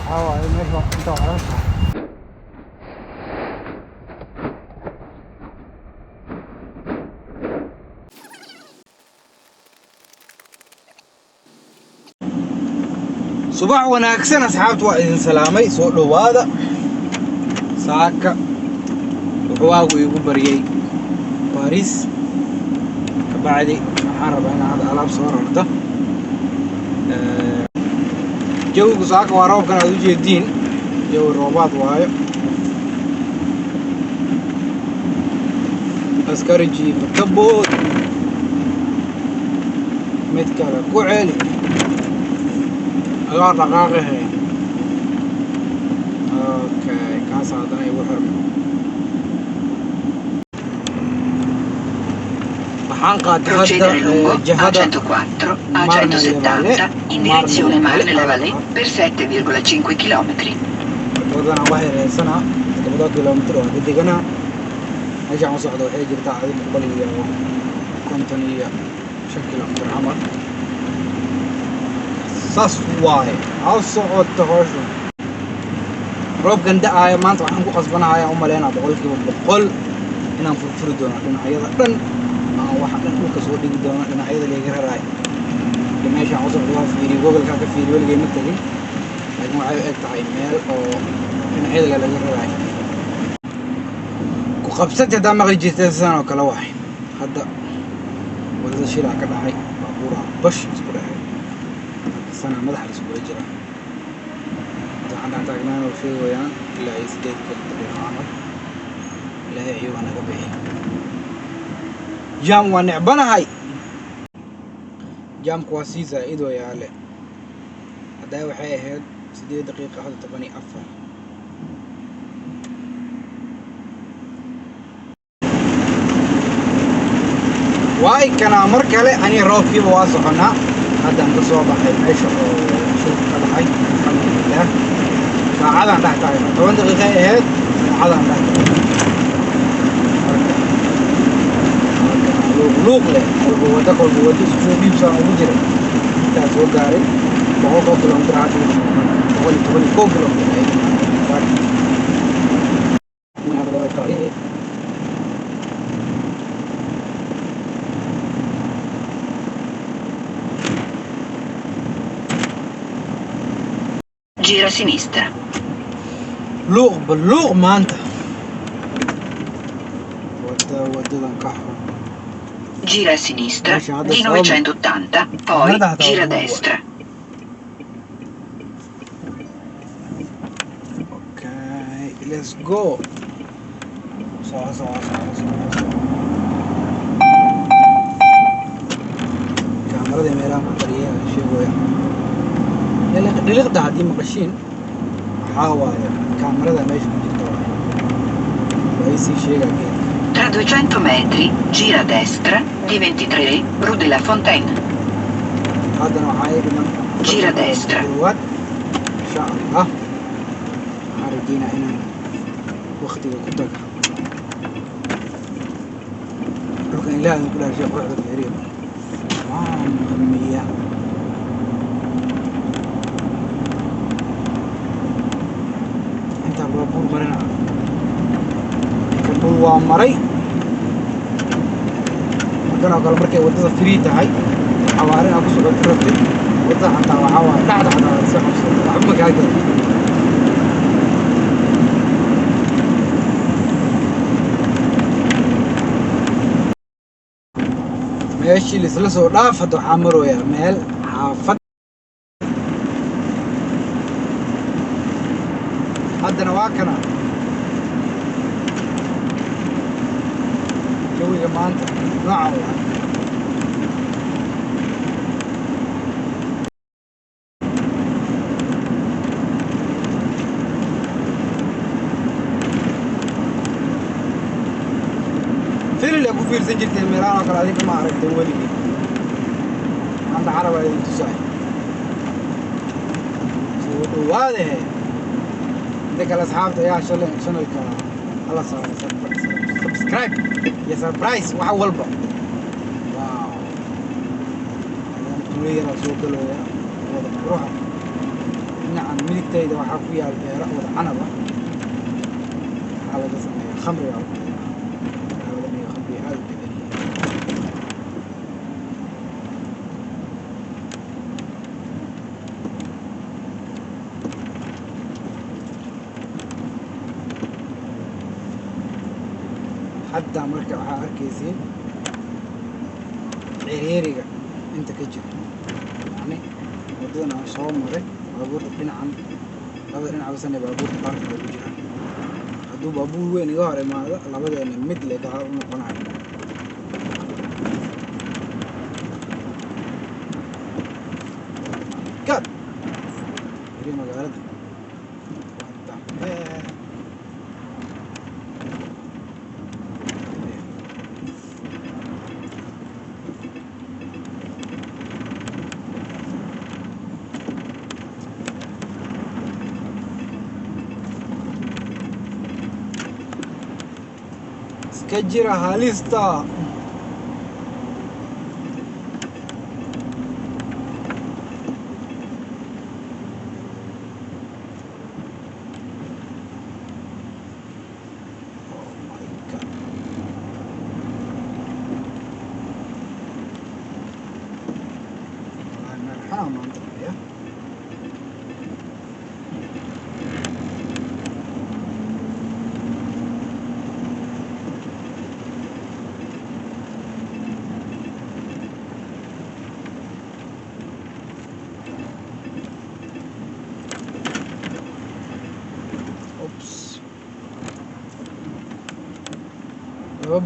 حاول ماشي انت وعرفتها. صباح wanaagsan asxaabtu waa idin salaamay soo dhawaada saaka wuxuu waagu igu bariyay Paris ka bacdi waxaan rabaa inaan alaab soo rarto jawgu saaka waa roobkan aad u jeediin jawi roobaad waayo askari jiifa ka bood mid kale ku celi أنا دقائق هي أوكي كاس هذا يوحر procedere lungo A104 A170 in direzione Marne-la-Vallée per 7,5 km. ودنا واحد سنة 7 كيلومتر ودقنا أجي على صعدة وحيد جرت على قليل كونتينية 5 كيلومتر عمر saas waaye aw socodta howsha roobkan da'aya maanta waxaan ku qasbanayaa u maleynaa 100% inaan furfuri doono dhinacyada dhan waxa dhan dhulka soo dhigi doono dhinacyada laga raraay meesha aan socdo waa fiiri gobolka ka fiiri weligay ma tagin laakiin waxay eg tahay meel oo dhinacyada laga raraay ku qabsatay hadaa maqli jirtay sidaan oo kale waay hadda wadada shilaa ka dhacay baabuura bash isku dhacay أنا مدح الأسبوع الجاي. طبعاً احتاجنا وشيء ويان لا يزيد كل طريقة عمل لا هي عيوبنا قبيح. جام ونعبنا هاي. جام كواسيزة إيدو يا علي. هذا وحي هاد 6 دقيقة هذا تبني أفضل. واي كان أمر كله أني روح في بواسطنا. هذا نقصه بحي عيشه شوف هذا حي الحمد لله ساعة تحت عينه 8 دقيقة هاد ساعة تحت لوق له القوة شوف بيبسا وجري تاس وقاري بقول كيلومتر عاد بقول 2 كيلومتر Gira a sinistra. لوغ باللوغ ما انت ودنا كحر Gira a sinistra di 980, poi gira a destra. Okay, let's go. صح كاميرا دي ميران بطارية شيء ويا دليق هذه مقشين حاول كاميرا ده ماشي كنت رئيسي شيء كده Tra 200 metri gira a destra di 23 Rue de la Fontaine. هذا نوعي من gira a destra. إن شاء الله خارجين هنا وقتي وقتك لكن لا نقول شيء واحد غريب مهمية انت بابور مرنا كبول وامري wadana kale markay wadada free tahay xawaarina ku soo rabtay wadada xataa waxa waa dhacda xataa si xabsay waxba ma gaaga meeshii la soo dhaafado waxaa marooya meel xaafad haddana waa kana jawiga maanta noocan waa فيلم أكو فيل سجلت الميران وكل هذيك ما عرفت ولي عند عربة تسعي وهذا ذيك الأصحاب يا شنو الكلام الله صار سبسكرايب يا سربرايز وحول بقى واو أنا تريد أسوق له روح نعم ملك hortayda waxaa ku yaal beero wada canab ah waxaa laga sameeyaa khamriga magaaladan iyo khamriga aad u badan xataa marka waxaa arkaysiin ciriiriga inta ka jiro yani wadadan aan soo maray baabuurta dhinacan labada dhinac basane baabuurta baarka lagu jira hadduu baabuur weyn iga hor imaado labadeena mid le gadaal u noqonayo god iri magaalada كجرا هاليستا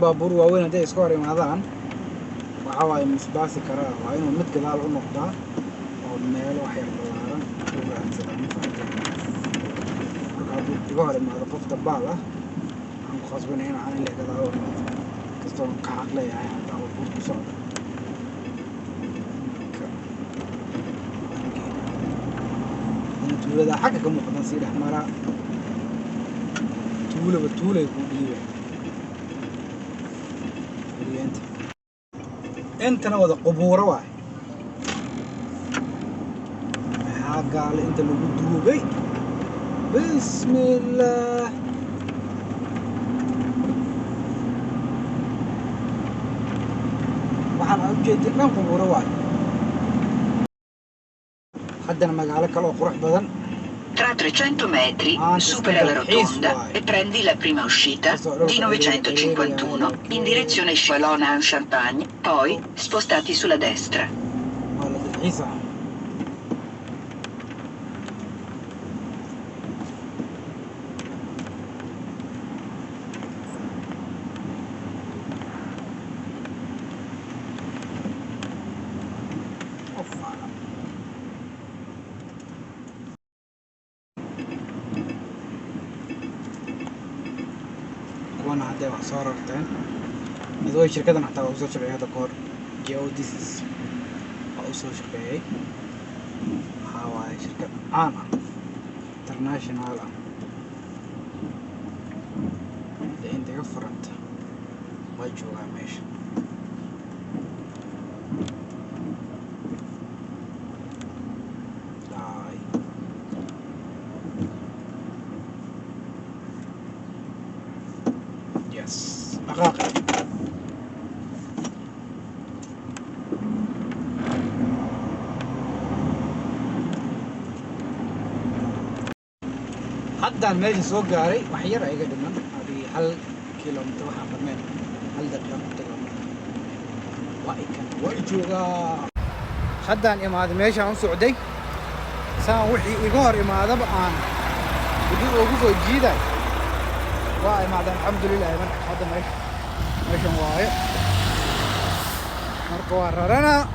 baabuur waaweyn hadday iska hor imaadaan waxaa waaye misbaasi karaa waa inuu mid gadaal u noqdaa oo meelo wax yar ballaaran u raadsadaa mafahanteen marka hadduu iga hor imaado qof dabaal ah waxaan ku khasbanay in aan ilaa gadaal u noqdo kastoo ka xaq leeyahay hataa oo buur ku socda tuulada xagga ka muuqdan sii dhex maraa tuulaba tuulay ku dhiibeen انت نوض قبوره واحد قال انت اللي بدروبي بسم الله waxaan ujeedin dhan quburo waay haddana magaalo kale oo qurux badan Tra 300 metri supera la rotonda e prendi la prima uscita di 951 in direzione Chalon-en-Champagne, poi spostati sulla destra. وانا عندي صار رتين هذول الشركات حتى اوصل شركة هذا كور جيوديسيس اوصل شركة هاي شركة عامة انترناشونال اللي انت قفرت ما يجوها ماشي دقائق حتى الميل سوق قاري وحير ايقا دمان هذه هل كيلومتر وحا قدمين هل دقيقة وايجوغا حتى ان اماد ميشا عن سعودي سان وحي ايقار اماد بقان بدو اوقفو جيدا واي معدن الحمد لله مركز هذا ماشي واي مركز وررنا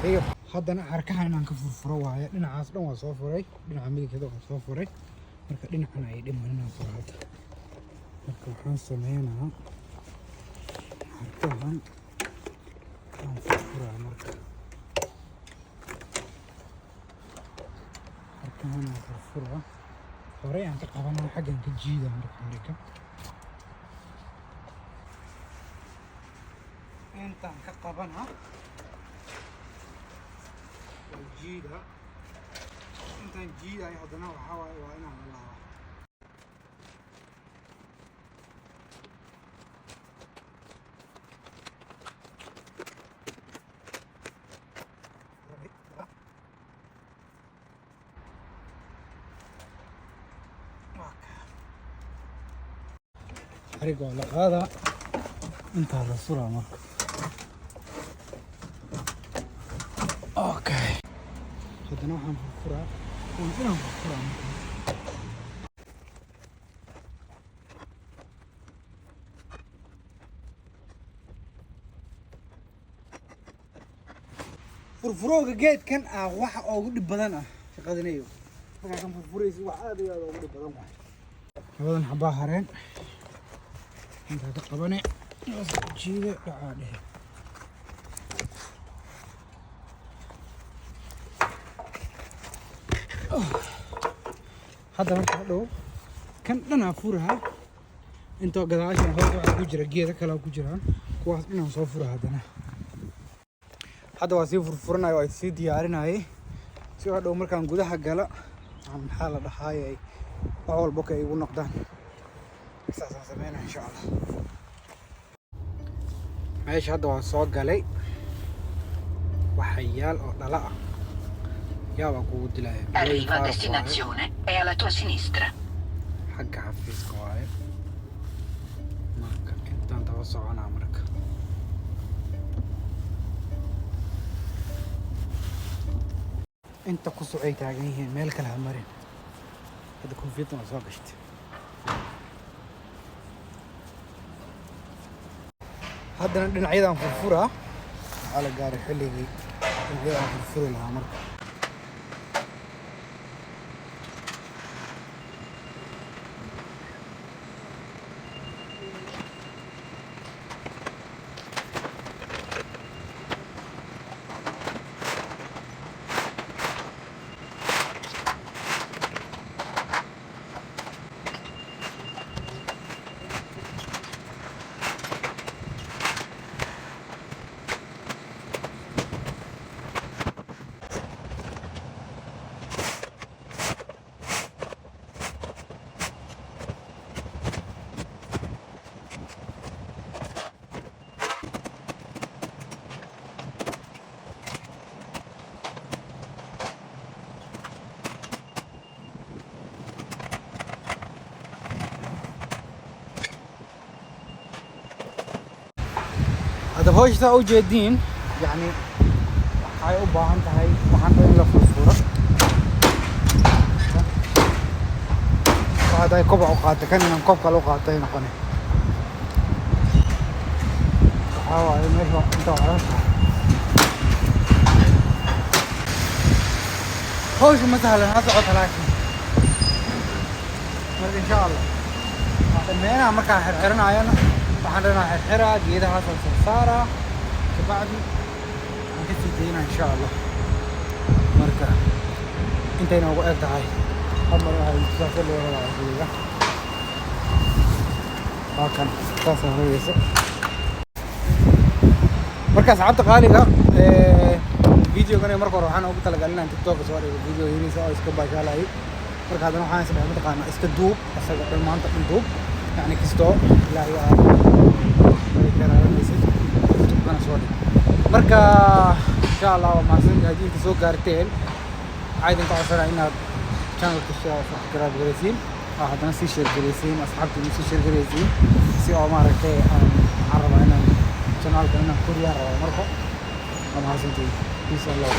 ايوه haddana arkaha inaan ka furfuro waaye dhinacaas dhan waa soo furay dhinaca midigteeda waa soo furay marka dhinacan ay dhiman inaan furaado marka waxaan sameynaa arkahan aan furfuraa marka arkahan aan furfuraa horey aan ka qabanaa xaggan ka jiidaa marka intaan ka qabanaa jiida intaan jiidayo haddana waxaa waaye waa inaan bilaabo xariga waa la qaadaa intaa la suraa marka okay haddana waxaan furfuraa inaan furfuraa marka furfurooga geedkan ah waxa ugu dhib badan ah shaqadanayo markaa kan furfuraysa wax aad iyo aad ugu dhib badan waay labadan xabaa hareen intaa ka qabane jiida dhacaa dhehe hadda marka hadhow kan dhanaa furaha intoo gadaashan hoos waxaa ku jira geeda kalaa ku jiraan kuwaas dhanaan soo fura haddana hadda waa sii furfuranayo waa sii diyaarinayay si hadhow markaan gudaha gala maxaa la dhahaayay wax walba ka igu noqdaan saasaan sameynaa insha allah meesha hadda waa soo galay waxyaal oo dhala ah yaabaa kugu dilaya arriva a destinazione è alla tua sinistra xagga xafiiska waaye marka intaan daba soconaa marka inta ku socay taagan yihiin meel kale ha marin hadda koofiyaddan waa soo gashtay haddana dhinacyadaan furfuraa waxaa la gaaray xilligii dhinacyadaan furfuri lahaa marka هذا هوش ذا وجدين يعني هاي أبغى أنت هاي وحنا إلا فلفورة وهذا يكوب عقاته كان ينكوب كلو عقاته ينقني هاو هاي ماشي أنت عارف هوش مثلا هذا عطلة لكن إن شاء الله هذا مين عمرك حرنا عيانا waxaan rabnaa xirxiraa geedahaas oo sarsaara kabacdi aan ka sii daynaa insha allah marka intayna ugu eg tahay hamar waxay tusaale loo rabaa geeda waa kan saas aan rogaysa marka asxaabta qaaliga videogan marka hore waxaan ugu talagalay inaan tiktok soo dhigo video yariisa oo iska baashaalay marka haddana waxaan isla mataqaanaa iska duub asaga dhan maanta dhan duub يعني كستو لا يا أنا سوري مركا إن شاء الله ما سنجي هذه تسوق كارتين عايز أنت عشرة إن channel تشتغل في كراب جريسين هذا نسي شير جريسين أصحابي نسي شير جريسين سي أمارة كي عرب هنا channel كنا كوريا عرب مركو ما سنجي بيس الله